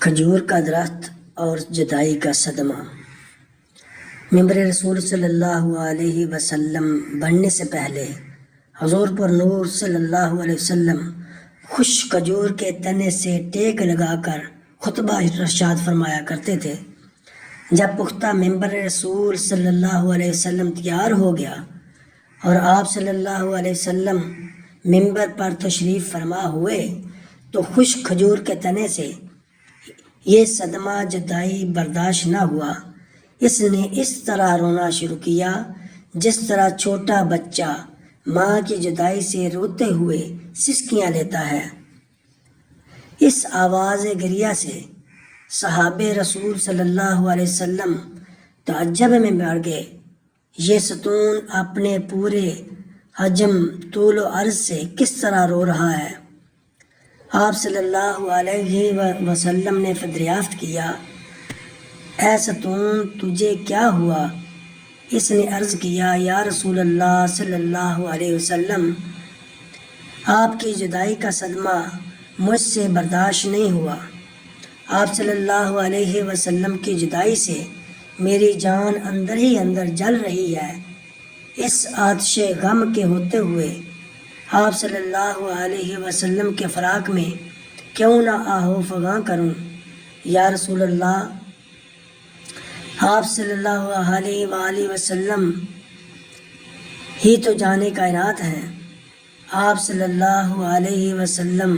کھجور کا درخت اور جدائی کا صدمہ۔ ممبر رسول صلی اللہ علیہ وسلم بننے سے پہلے حضور پر نور صلی اللہ علیہ وسلم خشک کھجور کے تنے سے ٹیک لگا کر خطبہ ارشاد فرمایا کرتے تھے۔ جب پختہ ممبر رسول صلی اللہ علیہ وسلم تیار ہو گیا اور آپ صلی اللہ علیہ وسلم ممبر پر تشریف فرما ہوئے تو خشک کھجور کے تنے سے یہ صدمہ جدائی برداشت نہ ہوا۔ اس نے اس طرح رونا شروع کیا جس طرح چھوٹا بچہ ماں کی جدائی سے روتے ہوئے سسکیاں لیتا ہے۔ اس آواز گریہ سے صحابہ رسول صلی اللہ علیہ وسلم تعجب میں بڑھ گئے۔ یہ ستون اپنے پورے حجم، طول و عرض سے کس طرح رو رہا ہے؟ آپ صلی اللہ علیہ وسلم نے دریافت کیا، اے ستون تجھے کیا ہوا؟ اس نے عرض کیا، یا رسول اللہ صلی اللہ علیہ وسلم، آپ کی جدائی کا صدمہ مجھ سے برداشت نہیں ہوا۔ آپ صلی اللہ علیہ وسلم کی جدائی سے میری جان اندر ہی اندر جل رہی ہے۔ اس آتش غم کے ہوتے ہوئے آپ صلی اللہ علیہ وسلم کے فراق میں کیوں نہ آہو فغاں کروں؟ یا رسول اللہ، آپ صلی اللہ علیہ وآلہ وسلم ہی تو جانے کائنات ہیں۔ آپ صلی اللہ علیہ وسلم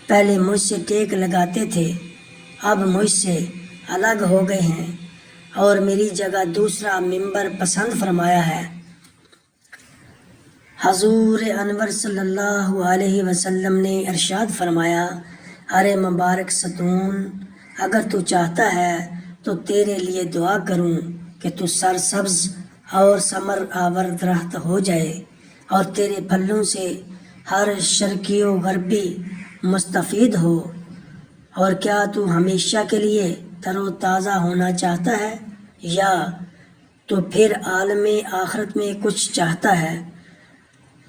پہلے مجھ سے ٹیک لگاتے تھے، اب مجھ سے الگ ہو گئے ہیں اور میری جگہ دوسرا ممبر پسند فرمایا ہے۔ حضور انور صلی اللہ علیہ وسلم نے ارشاد فرمایا، ارے مبارک ستون، اگر تو چاہتا ہے تو تیرے لیے دعا کروں کہ تو سرسبز اور ثمر آور درخت ہو جائے اور تیرے پھلوں سے ہر شرقی و غربی مستفید ہو۔ اور کیا تو ہمیشہ کے لیے تر و تازہ ہونا چاہتا ہے یا تو پھر عالم آخرت میں کچھ چاہتا ہے؟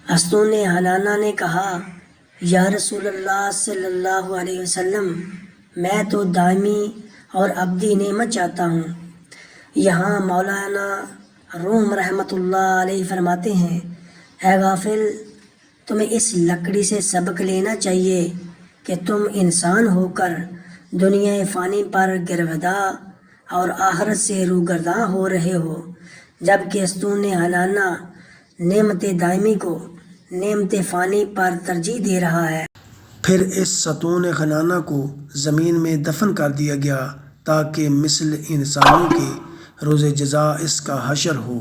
ستون حنانہ نے کہا، یا رسول اللہ صلی اللہ علیہ وسلم، میں تو دائمی اور ابدی نعمت چاہتا ہوں۔ یہاں مولانا روم رحمۃ اللہ علیہ فرماتے ہیں، اے غافل، تمہیں اس لکڑی سے سبق لینا چاہیے کہ تم انسان ہو کر دنیا فانی پر گرویدہ اور آخرت سے روگرداں ہو رہے ہو، جبکہ ستون حنانہ نعمت دائمی کو نعمت فانی پر ترجیح دے رہا ہے۔ پھر اس ستون حنانہ کو زمین میں دفن کر دیا گیا تاکہ مثل انسانوں کے روز جزا اس کا حشر ہو۔